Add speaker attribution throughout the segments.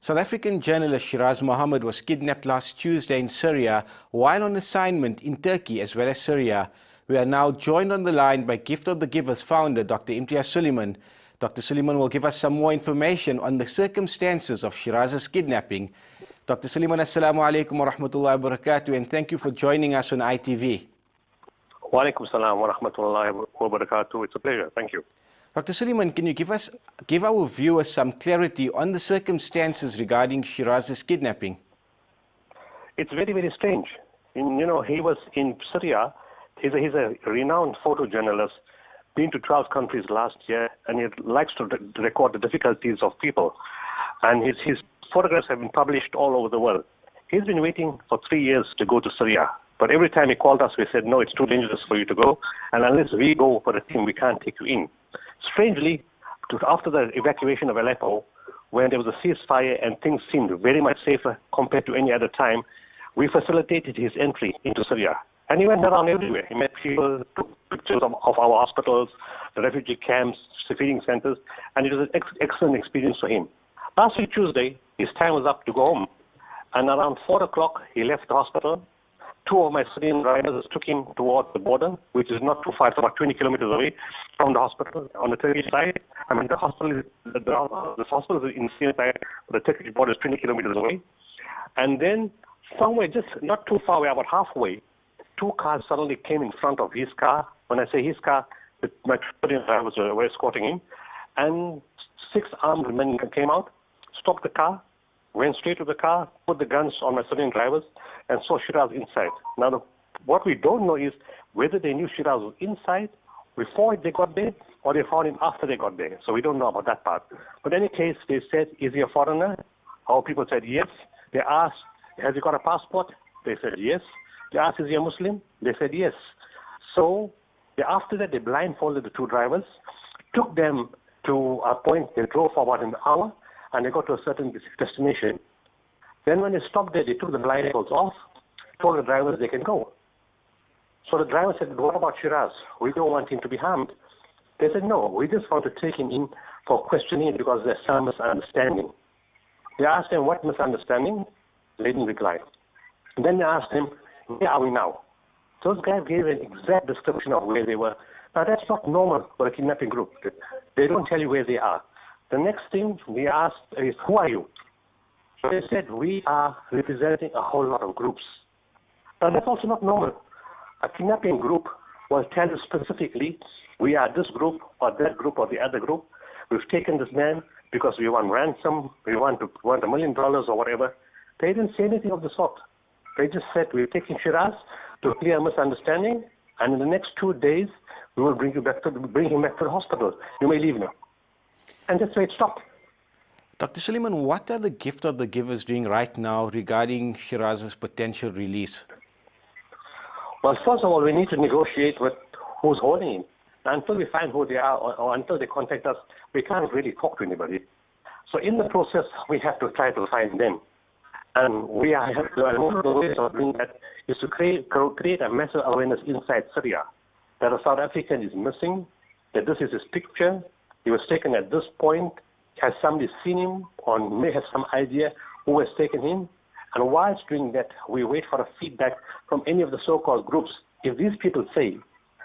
Speaker 1: South African journalist Shiraz Mohammed was kidnapped last Tuesday in Syria while on assignment in Turkey as well as Syria. We are now joined on the line by Gift of the Givers founder Dr. Imtiaz Suleiman. Dr. Suleiman will give us some more information on the circumstances of Shiraz's kidnapping. Dr. Suleiman, assalamu alaikum wa rahmatullahi wa barakatuh, and thank you for joining us on ITV.
Speaker 2: Wa alaikum salam wa rahmatullahi wa barakatuh. It's a pleasure. Thank you.
Speaker 1: Dr. Suleiman, can you give our viewers some clarity on the circumstances regarding Shiraz's kidnapping?
Speaker 2: It's very, very strange. He was in Syria. He's a renowned photojournalist, been to 12 countries last year, and he likes to record the difficulties of people. And his photographs have been published all over the world. He's been waiting for 3 years to go to Syria. But every time he called us, we said, no, it's too dangerous for you to go. And unless we go for a team, we can't take you in. Strangely, after the evacuation of Aleppo, when there was a ceasefire and things seemed very much safer compared to any other time, we facilitated his entry into Syria. And he went around everywhere. He met people, took pictures of our hospitals, the refugee camps, feeding centers, and it was an excellent experience for him. Last week, Tuesday, his time was up to go home. And around 4 o'clock, he left the hospital. 2 of my Syrian drivers took him towards the border, which is not too far, it's about 20 kilometers away from the hospital on the Turkish side. I mean, the hospital is in Syrian side, but the Turkish border is 20 kilometers away. And then somewhere just not too far away, about halfway, 2 cars suddenly came in front of his car. When I say his car, my Syrian drivers were escorting him. And 6 armed men came out, stopped the car, went straight to the car, put the guns on my Syrian drivers, and saw Shiraz inside. Now, what we don't know is whether they knew Shiraz was inside before they got there, or they found him after they got there. So we don't know about that part. But in any case, they said, is he a foreigner? Our people said yes. They asked, has he got a passport? They said yes. They asked, is he a Muslim? They said yes. So after that, they blindfolded the 2 drivers, took them to a point. They drove for about an hour, and they got to a certain destination. Then when they stopped there, they took the blindfolds off, told the drivers they can go. So the driver said, what about Shiraz? We don't want him to be harmed. They said, no, we just want to take him in for questioning because there's some misunderstanding. They asked him, what misunderstanding? They didn't reply. And then they asked him, where are we now? Those guys gave an exact description of where they were. Now, that's not normal for a kidnapping group. They don't tell you where they are. The next thing we asked is, who are you? So they said, we are representing a whole lot of groups. Now, that's also not normal. A kidnapping group will tell you specifically, we are this group or that group or the other group. We've taken this man because we want ransom, we want $1 million or whatever. They didn't say anything of the sort. They just said, we're taking Shiraz to clear a misunderstanding, and in the next 2 days, we will bring him back to the hospital. You may leave now. And that's where it stopped.
Speaker 1: Dr. Suleiman, what are the Gift of the Givers doing right now regarding Shiraz's potential release?
Speaker 2: Well, first of all, we need to negotiate with who's holding him. Until we find who they are or until they contact us, we can't really talk to anybody. So in the process, we have to try to find them. And one of the ways of doing that is to create a massive awareness inside Syria that a South African is missing, that this is his picture, he was taken at this point. Has somebody seen him or may have some idea who has taken him? And whilst doing that, we wait for a feedback from any of the so-called groups. If these people say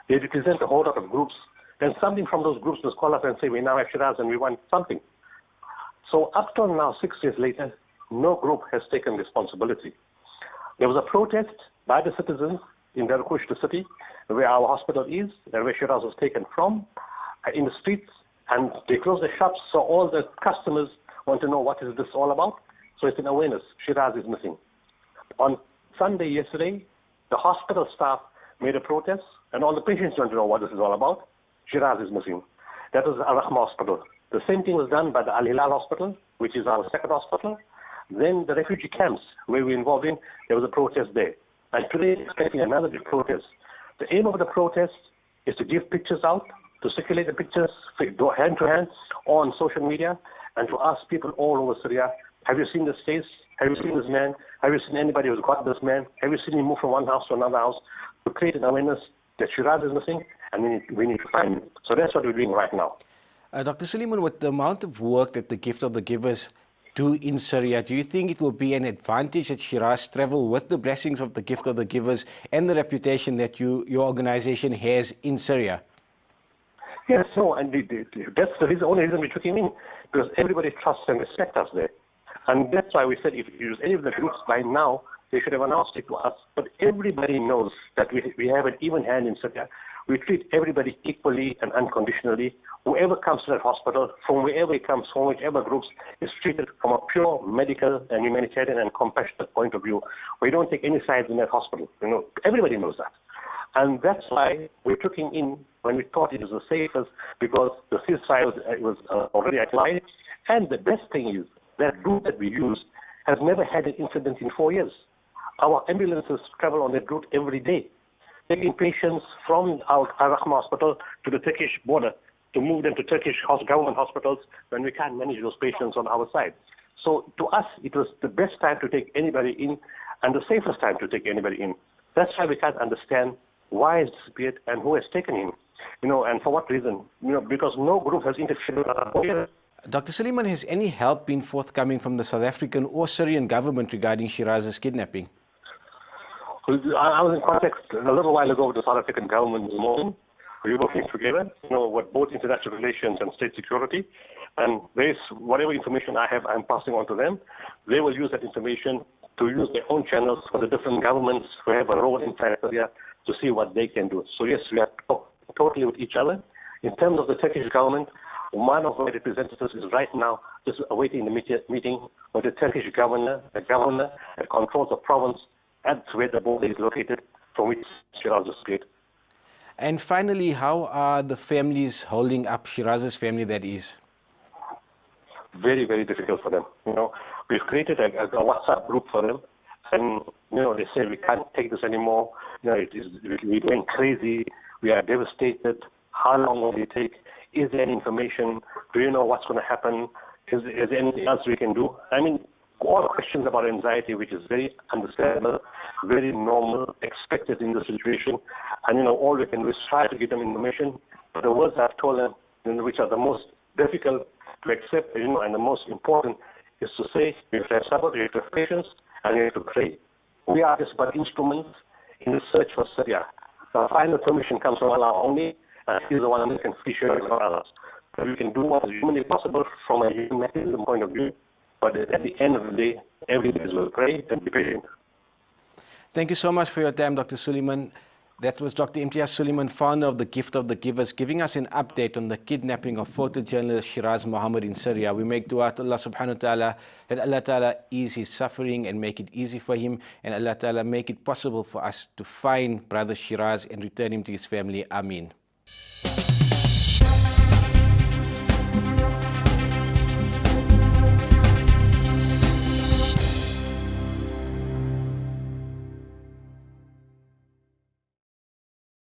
Speaker 2: they represent a whole lot of groups, then something from those groups must call us and say, we now have Shiraz and we want something. So up till now, 6 years later, no group has taken responsibility. There was a protest by the citizens in Darkush, the city, where our hospital is, and where Shiraz was taken from, in the streets. And they closed the shops, so all the customers want to know what is this all about. So it's an awareness. Shiraz is missing. On Sunday yesterday, the hospital staff made a protest, and all the patients want to know what this is all about. Shiraz is missing. That was Al-Rahma Hospital. The same thing was done by the Al-Hilal Hospital, which is our second hospital. Then the refugee camps where we're involved in, there was a protest there. And today, expecting another big protest. The aim of the protest is to give pictures out, to circulate the pictures hand to hand on social media, and to ask people all over Syria, have you seen this face? Have you seen this man? Have you seen anybody who's got this man? Have you seen him move from one house to another house? To create an awareness that Shiraz is missing, and we need to find him. So that's what we're doing right now.
Speaker 1: Dr. Suleiman, with the amount of work that the Gift of the Givers do in Syria, do you think it will be an advantage that Shiraz travel with the blessings of the gift of the givers and the reputation that your organization has in Syria?
Speaker 2: Yes, no, and that's the only reason we took him in, because everybody trusts and respects us there. And that's why we said if you use any of the groups by now, they should have announced it to us. But everybody knows that we have an even hand in Syria. We treat everybody equally and unconditionally. Whoever comes to that hospital, from wherever it comes, from whichever groups, is treated from a pure medical and humanitarian and compassionate point of view. We don't take any sides in that hospital. Everybody knows that. And that's why we took him in when we thought it was the safest, because the ceasefire was already applied. And the best thing is that route that we used has never had an incident in 4 years. Our ambulances travel on that route every day, taking patients from our Al-Rahma hospital to the Turkish border to move them to Turkish government hospitals when we can't manage those patients on our side. So to us, it was the best time to take anybody in and the safest time to take anybody in. That's why we can't understand why he's disappeared and who has taken him, and for what reason, because no group has interfered with us.
Speaker 1: Dr. Suleiman, has any help been forthcoming from the South African or Syrian government regarding Shiraz's kidnapping?
Speaker 2: I was in contact a little while ago with the South African government this morning. We were working together, with both international relations and state security. And whatever information I have, I'm passing on to them. They will use that information to use their own channels for the different governments who have a role in Syria to see what they can do. So yes, we are totally with each other. In terms of the Turkish government, one of our representatives is right now just awaiting the meeting with the Turkish governor, that controls the province at where the border is located, from which Shiraz is great.
Speaker 1: And finally, how are the families holding up, Shiraz's family that is?
Speaker 2: Very, very difficult for them. We've created a WhatsApp group for them, and they say we can't take this anymore. We're going crazy. We are devastated. How long will it take? Is there any information? Do you know what's going to happen? Is there anything else we can do? I mean, all questions about anxiety, which is very understandable, very normal, expected in the situation. And all we can do is try to give them information. But the words I've told them, which are the most difficult to accept, and the most important, is to say you have to have support, you have to have patience, and you have to pray. We are just but instruments in the search for Syria. The final permission comes from Allah only, and He's the one who can free Syria from others. So we can do what is humanly possible from a humanitarian point of view, but at the end of the day, everybody will pray and be patient.
Speaker 1: Thank you so much for your time, Dr. Suleiman. That was Dr. Imtiaz Suleiman, founder of the Gift of the Givers, giving us an update on the kidnapping of photojournalist Shiraz Mohammed in Syria. We make dua to Allah subhanahu wa ta'ala that Allah ta'ala ease his suffering and make it easy for him, and Allah ta'ala make it possible for us to find brother Shiraz and return him to his family. Ameen.